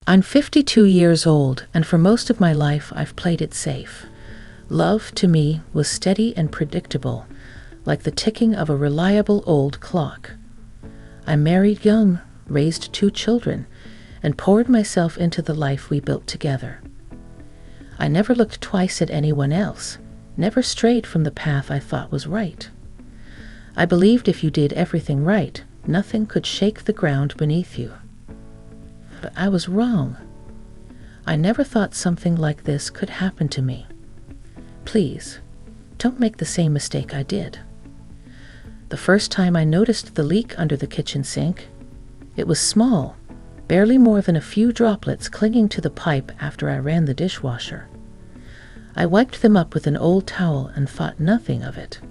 I'm 52 years old, and for most of my life I've played it safe. Love, to me, was steady and predictable, like the ticking of a reliable old clock. I married young, raised 2 children, and poured myself into the life we built together. I never looked twice at anyone else, never strayed from the path I thought was right. I believed if you did everything right, nothing could shake the ground beneath you. But I was wrong. I never thought something like this could happen to me. Please, don't make the same mistake I did. The first time I noticed the leak under the kitchen sink, it was small, barely more than a few droplets clinging to the pipe after I ran the dishwasher. I wiped them up with an old towel and thought nothing of it.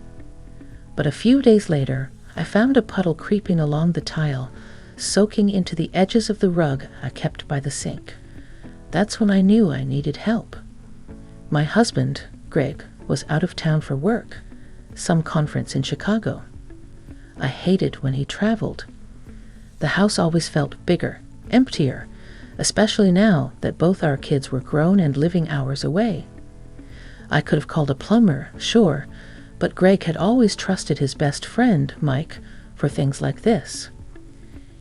But a few days later, I found a puddle creeping along the tile, soaking into the edges of the rug I kept by the sink. That's when I knew I needed help. My husband, Greg, was out of town for work, some conference in Chicago. I hated when he traveled. The house always felt bigger, emptier, especially now that both our kids were grown and living hours away. I could have called a plumber, sure, but Greg had always trusted his best friend, Mike, for things like this.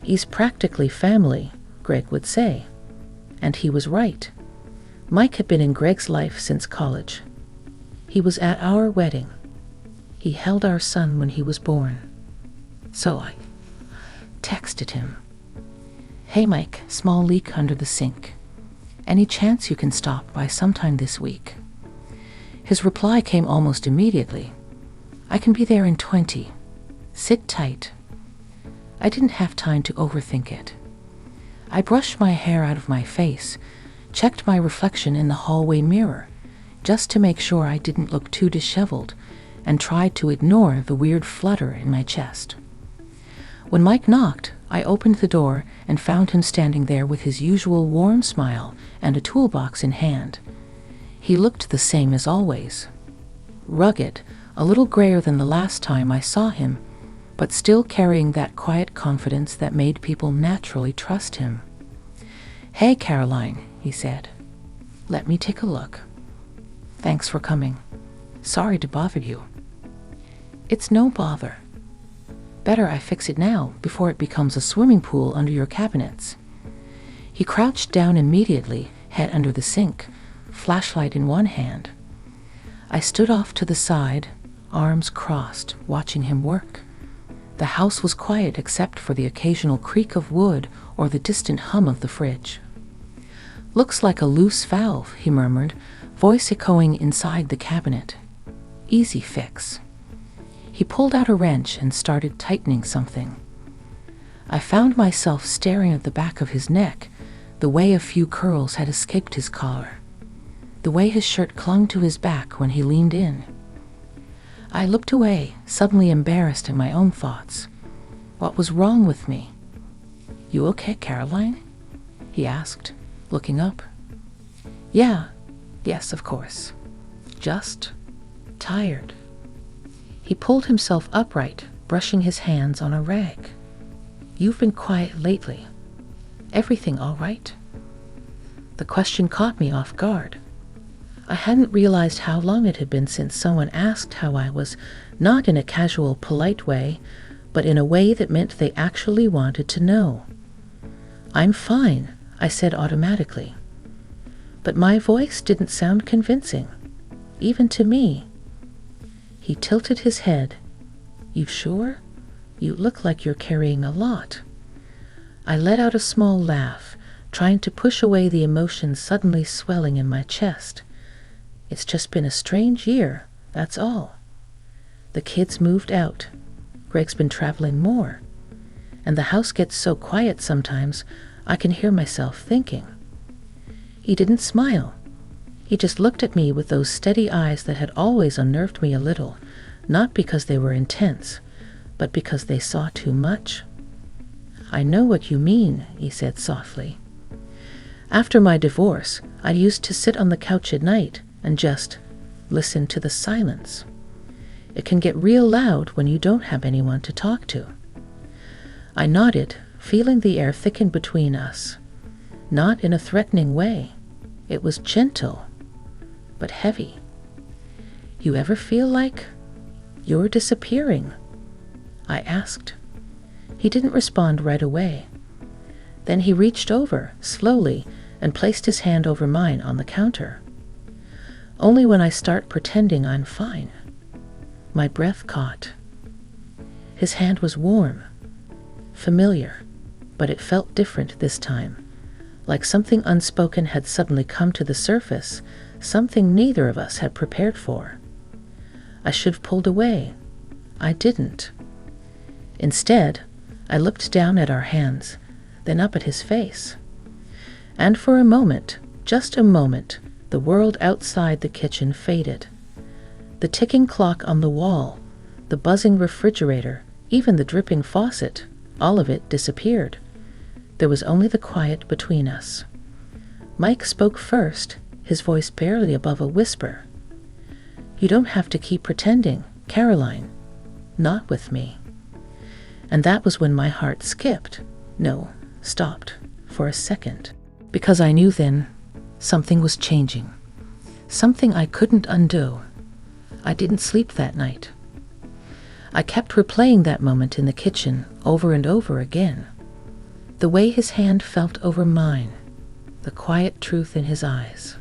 He's practically family, Greg would say. And he was right. Mike had been in Greg's life since college. He was at our wedding. He held our son when he was born. So I texted him. "Hey Mike, small leak under the sink. Any chance you can stop by sometime this week?" His reply came almost immediately. "I can be there in 20. Sit tight." I didn't have time to overthink it. I brushed my hair out of my face, checked my reflection in the hallway mirror, just to make sure I didn't look too disheveled, and tried to ignore the weird flutter in my chest. When Mike knocked, I opened the door and found him standing there with his usual warm smile and a toolbox in hand. He looked the same as always. Rugged, a little grayer than the last time I saw him, but still carrying that quiet confidence that made people naturally trust him. "Hey, Caroline," he said. "Let me take a look. Thanks for coming. Sorry to bother you." "It's no bother. Better I fix it now before it becomes a swimming pool under your cabinets." He crouched down immediately, head under the sink, flashlight in one hand. I stood off to the side, arms crossed, watching him work. The house was quiet except for the occasional creak of wood or the distant hum of the fridge. "Looks like a loose valve," he murmured, voice echoing inside the cabinet. "Easy fix." He pulled out a wrench and started tightening something. I found myself staring at the back of his neck, the way a few curls had escaped his collar, the way his shirt clung to his back when he leaned in. I looked away, suddenly embarrassed in my own thoughts. What was wrong with me? "You okay, Caroline?" he asked, looking up. Yes, of course. Just tired." He pulled himself upright, brushing his hands on a rag. "You've been quiet lately. Everything all right?" The question caught me off guard. I hadn't realized how long it had been since someone asked how I was, not in a casual, polite way, but in a way that meant they actually wanted to know. "I'm fine," I said automatically. But my voice didn't sound convincing, even to me. He tilted his head. "You sure? You look like you're carrying a lot." I let out a small laugh, trying to push away the emotions suddenly swelling in my chest. It's just been a strange year, that's all. The kids moved out. Greg's been traveling more. And the house gets so quiet sometimes, I can hear myself thinking. He didn't smile. He just looked at me with those steady eyes that had always unnerved me a little, not because they were intense, but because they saw too much. "I know what you mean," he said softly. After my divorce, I used to sit on the couch at night and just listen to the silence. It can get real loud when you don't have anyone to talk to. I nodded, feeling the air thicken between us. not in a threatening way. It was gentle, but heavy. "You ever feel like you're disappearing?" I asked. He didn't respond right away. Then he reached over, slowly, and placed his hand over mine on the counter. "Only when I start pretending I'm fine." My breath caught. His hand was warm, familiar, but it felt different this time, like something unspoken had suddenly come to the surface, something neither of us had prepared for. I should have pulled away. I didn't. Instead, I looked down at our hands, then up at his face. And for a moment, just a moment, the world outside the kitchen faded. The ticking clock on the wall, the buzzing refrigerator, even the dripping faucet, all of it disappeared. There was only the quiet between us. Mike spoke first, his voice barely above a whisper. "You don't have to keep pretending, Caroline. Not with me." And that was when my heart skipped. No, stopped for a second. Because I knew then something was changing. Something I couldn't undo. I didn't sleep that night. I kept replaying that moment in the kitchen over and over again. The way his hand felt over mine, the quiet truth in his eyes,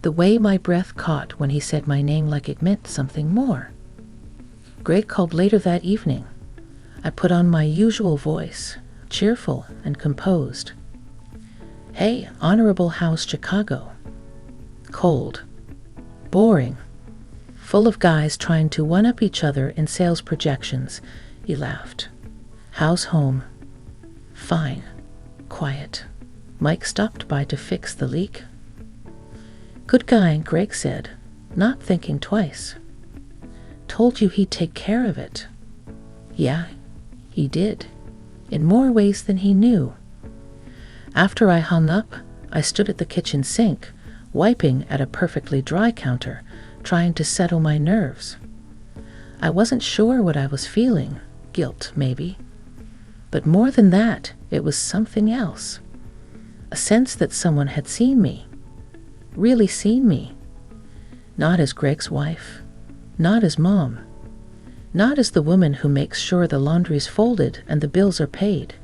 the way my breath caught when he said my name like it meant something more. Greg called later that evening. I put on my usual voice, cheerful and composed. "Hey, Honorable House Chicago." Cold, boring, full of guys trying to one-up each other in sales projections. He laughed. "How's home?" "Fine. Quiet." Mike stopped by to fix the leak. "Good guy," Greg said, not thinking twice. "Told you he'd take care of it." Yeah, he did, in more ways than he knew. After I hung up, I stood at the kitchen sink, wiping at a perfectly dry counter, trying to settle my nerves. I wasn't sure what I was feeling, guilt maybe. But more than that, it was something else. A sense that someone had seen me, really seen me. Not as Greg's wife, not as mom, not as the woman who makes sure the laundry's folded and the bills are paid,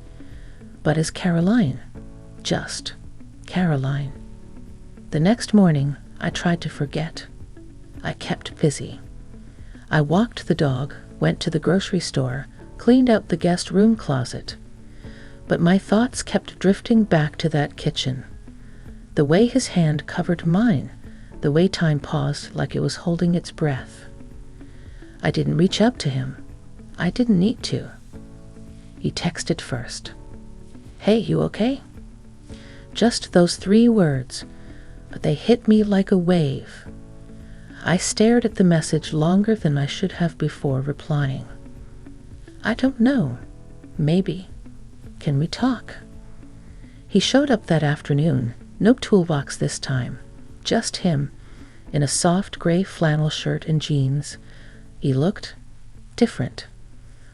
but as Caroline, just Caroline. The next morning, I tried to forget. I kept busy. I walked the dog, went to the grocery store, cleaned out the guest room closet. But my thoughts kept drifting back to that kitchen. The way his hand covered mine, the way time paused like it was holding its breath. I didn't reach up to him. I didn't need to. He texted first. "Hey, you okay?" Just those 3 words, but they hit me like a wave. I stared at the message longer than I should have before replying. "I don't know. Maybe. Can we talk?" He showed up that afternoon, no toolbox this time, just him, in a soft gray flannel shirt and jeans. He looked different.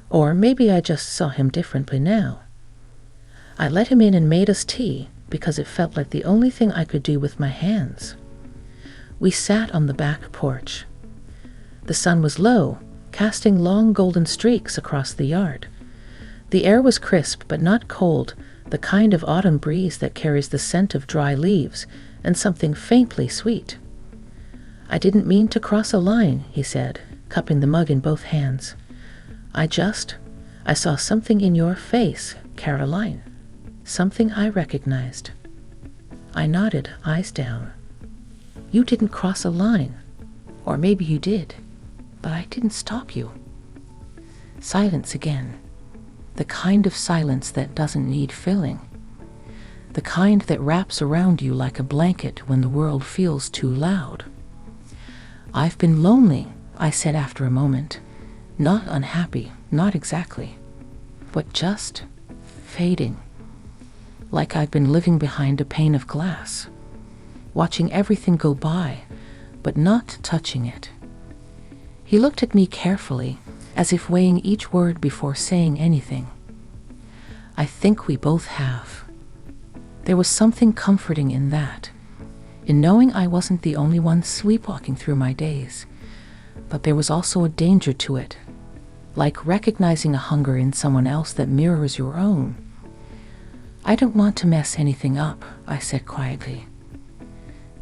Or maybe I just saw him differently now. I let him in and made us tea because it felt like the only thing I could do with my hands. We sat on the back porch. The sun was low, casting long golden streaks across the yard. The air was crisp but not cold, the kind of autumn breeze that carries the scent of dry leaves and something faintly sweet. "I didn't mean to cross a line," he said, cupping the mug in both hands. I saw something in your face, Caroline. Something I recognized." I nodded, eyes down. "You didn't cross a line. Or maybe you did. But I didn't stop you." Silence again. The kind of silence that doesn't need filling. The kind that wraps around you like a blanket when the world feels too loud. "I've been lonely," I said after a moment. "Not unhappy, not exactly. But just fading. Like I've been living behind a pane of glass. Watching everything go by, but not touching it." He looked at me carefully, as if weighing each word before saying anything. "I think we both have. There was something comforting in that, in knowing I wasn't the only one sleepwalking through my days. But there was also a danger to it, like recognizing a hunger in someone else that mirrors your own. "I don't want to mess anything up," I said quietly.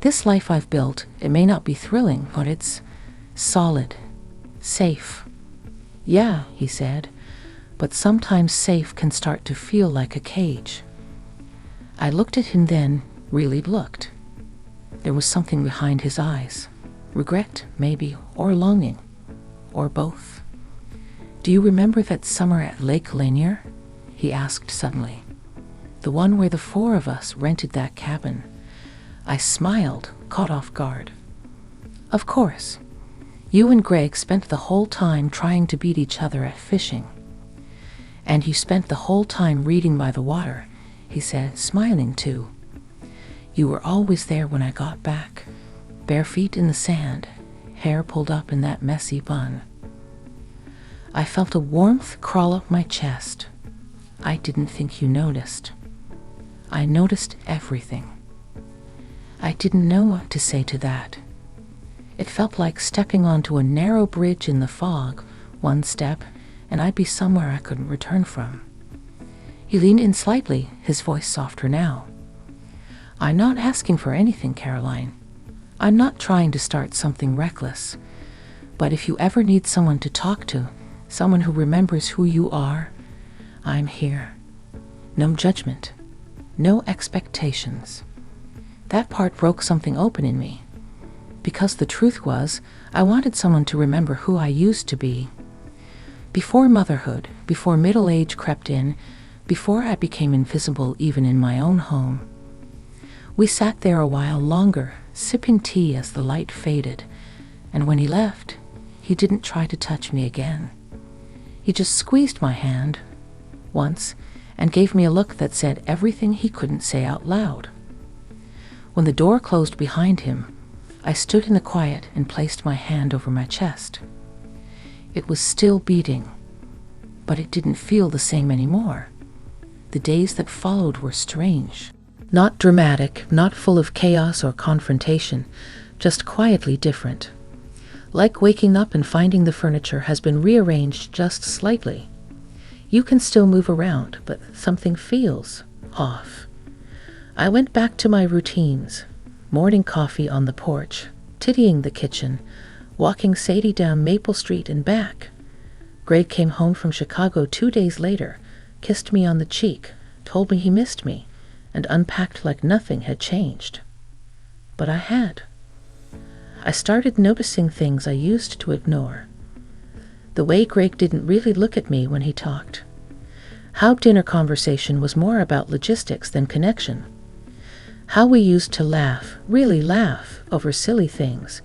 "This life I've built, it may not be thrilling, but it's solid, safe." "Yeah," he said, "but sometimes safe can start to feel like a cage." I looked at him then, really looked. There was something behind his eyes. Regret, maybe, or longing, or both. "Do you remember that summer at Lake Lanier?" he asked suddenly. "The one where the four of us rented that cabin." I smiled, caught off guard. "Of course. You and Greg spent the whole time trying to beat each other at fishing. And you spent the whole time reading by the water," he said, smiling too. "You were always there when I got back, bare feet in the sand, hair pulled up in that messy bun." I felt a warmth crawl up my chest. "I didn't think you noticed." I noticed everything. I didn't know what to say to that. It felt like stepping onto a narrow bridge in the fog, one step, and I'd be somewhere I couldn't return from. He leaned in slightly, his voice softer now. "I'm not asking for anything, Caroline. I'm not trying to start something reckless. But if you ever need someone to talk to, someone who remembers who you are, I'm here. No judgment. No expectations." That part broke something open in me. Because the truth was, I wanted someone to remember who I used to be. Before motherhood, before middle age crept in, before I became invisible even in my own home. We sat there a while longer, sipping tea as the light faded, and when he left, he didn't try to touch me again. He just squeezed my hand, once, and gave me a look that said everything he couldn't say out loud. When the door closed behind him, I stood in the quiet and placed my hand over my chest. It was still beating, but it didn't feel the same anymore. The days that followed were strange. Not dramatic, not full of chaos or confrontation, just quietly different. Like waking up and finding the furniture has been rearranged just slightly. You can still move around, but something feels off. I went back to my routines. Morning coffee on the porch, tidying the kitchen, walking Sadie down Maple Street and back. Greg came home from Chicago 2 days later, kissed me on the cheek, told me he missed me, and unpacked like nothing had changed. But I had. I started noticing things I used to ignore. The way Greg didn't really look at me when he talked. How dinner conversation was more about logistics than connection. How we used to laugh, really laugh, over silly things,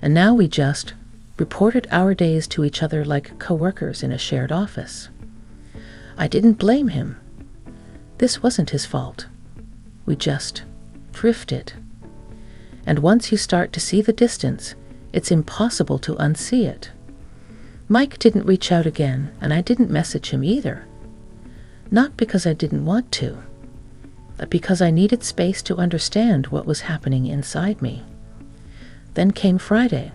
and now we just reported our days to each other like coworkers in a shared office. I didn't blame him. This wasn't his fault. We just drifted. And once you start to see the distance, it's impossible to unsee it. Mike didn't reach out again, and I didn't message him either. Not because I didn't want to, but because I needed space to understand what was happening inside me. Then came Friday.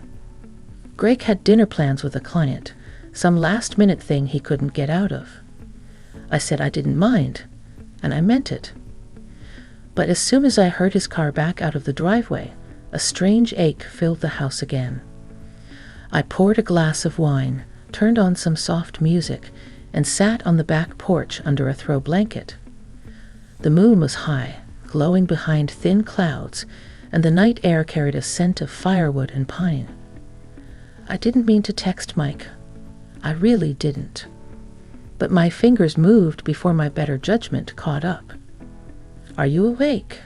Greg had dinner plans with a client, some last-minute thing he couldn't get out of. I said I didn't mind, and I meant it. But as soon as I heard his car back out of the driveway, a strange ache filled the house again. I poured a glass of wine, turned on some soft music, and sat on the back porch under a throw blanket. The moon was high, glowing behind thin clouds, and the night air carried a scent of firewood and pine. I didn't mean to text Mike. I really didn't. But my fingers moved before my better judgment caught up. "Are you awake?"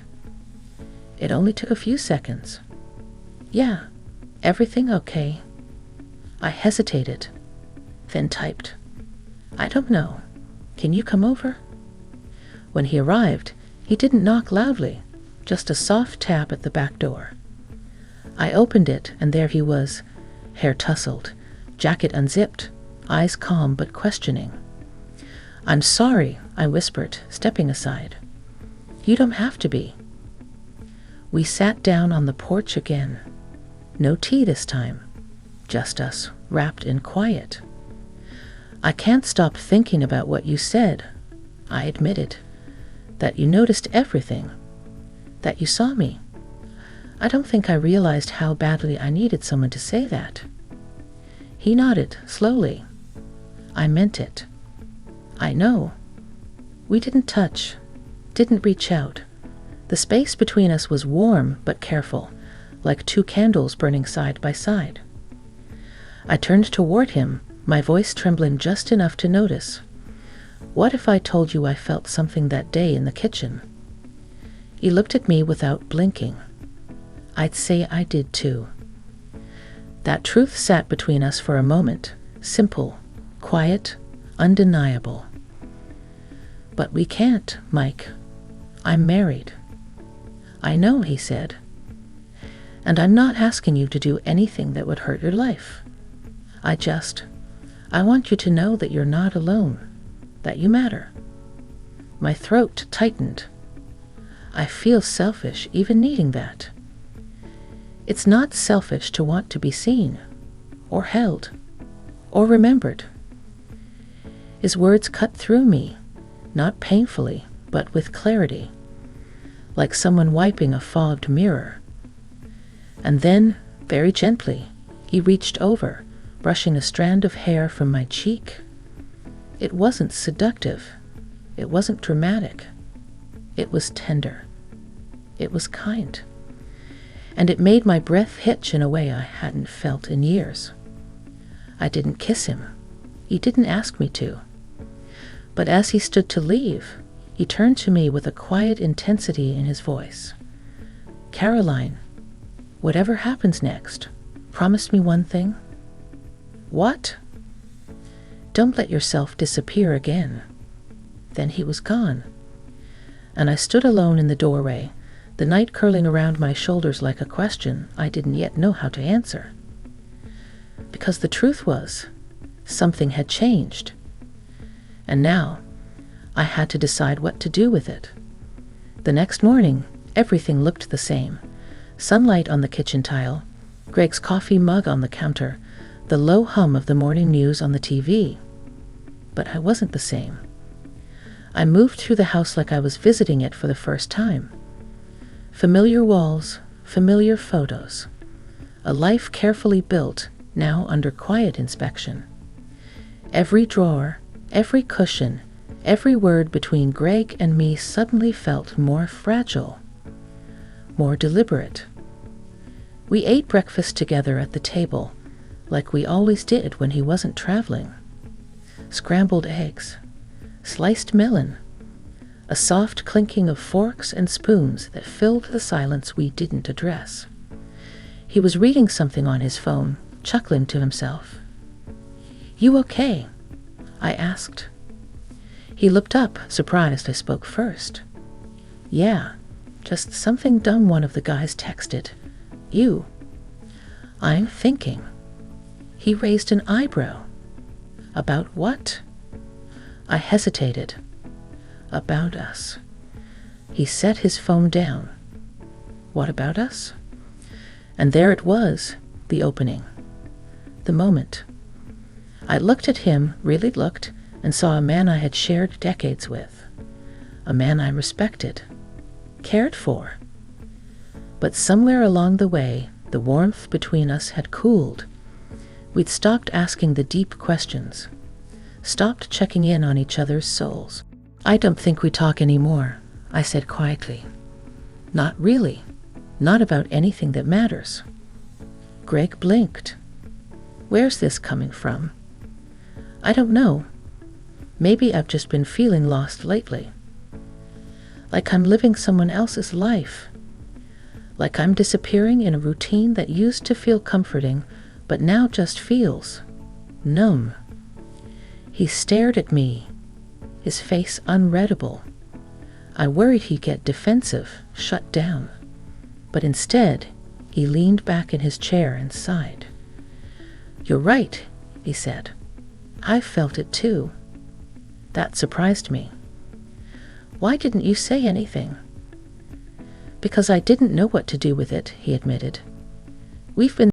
It only took a few seconds. "Yeah, everything okay?" I hesitated, then typed, "I don't know. Can you come over?" When he arrived, he didn't knock loudly, just a soft tap at the back door. I opened it, and there he was, hair tousled, jacket unzipped, eyes calm but questioning. "I'm sorry," I whispered, stepping aside. You don't have to be. We sat down on the porch again. No tea this time, just us wrapped in quiet. I can't stop thinking about what you said, I admitted. That you noticed everything. That you saw me. I don't think I realized how badly I needed someone to say that. He nodded slowly. I meant it. I know. We didn't touch, didn't reach out. The space between us was warm but careful, like two candles burning side by side. I turned toward him, my voice trembling just enough to notice. What if I told you I felt something that day in the kitchen? He looked at me without blinking. I'd say I did too. That truth sat between us for a moment, simple, quiet, undeniable. But we can't, Mike. I'm married. I know, he said. And I'm not asking you to do anything that would hurt your life. I want you to know that you're not alone, that you matter. My throat tightened. I feel selfish even needing that. It's not selfish to want to be seen, or held, or remembered. His words cut through me, not painfully, but with clarity, like someone wiping a fogged mirror. And then, very gently, he reached over, brushing a strand of hair from my cheek. It wasn't seductive. It wasn't dramatic. It was tender. It was kind. And it made my breath hitch in a way I hadn't felt in years. I didn't kiss him. He didn't ask me to. But as he stood to leave, he turned to me with a quiet intensity in his voice. Caroline, whatever happens next, promise me one thing. What? Don't let yourself disappear again. Then he was gone. And I stood alone in the doorway, the night curling around my shoulders like a question I didn't yet know how to answer. Because the truth was, something had changed. And now, I had to decide what to do with it. The next morning, everything looked the same. Sunlight on the kitchen tile, Greg's coffee mug on the counter, the low hum of the morning news on the TV. But I wasn't the same. I moved through the house like I was visiting it for the first time. Familiar walls, familiar photos. A life carefully built, now under quiet inspection. Every drawer, every cushion, every word between Greg and me suddenly felt more fragile, more deliberate. We ate breakfast together at the table, like we always did when he wasn't traveling. Scrambled eggs, sliced melon, a soft clinking of forks and spoons that filled the silence we didn't address. He was reading something on his phone, chuckling to himself. You okay? I asked. He looked up, surprised I spoke first. Yeah, just something dumb one of the guys texted. You. I'm thinking. He raised an eyebrow. About what? I hesitated. About us. He set his phone down. What about us? And there it was, the opening. The moment. I looked at him, really looked, and saw a man I had shared decades with. A man I respected, cared for. But somewhere along the way, the warmth between us had cooled. We'd stopped asking the deep questions, stopped checking in on each other's souls. I don't think we talk anymore, I said quietly. Not really. Not about anything that matters. Greg blinked. Where's this coming from? I don't know. Maybe I've just been feeling lost lately. Like I'm living someone else's life. Like I'm disappearing in a routine that used to feel comforting, but now just feels numb. He stared at me, his face unreadable. I worried he'd get defensive, shut down. But instead, he leaned back in his chair and sighed. You're right, he said. I felt it too. That surprised me. Why didn't you say anything? Because I didn't know what to do with it, he admitted. We've been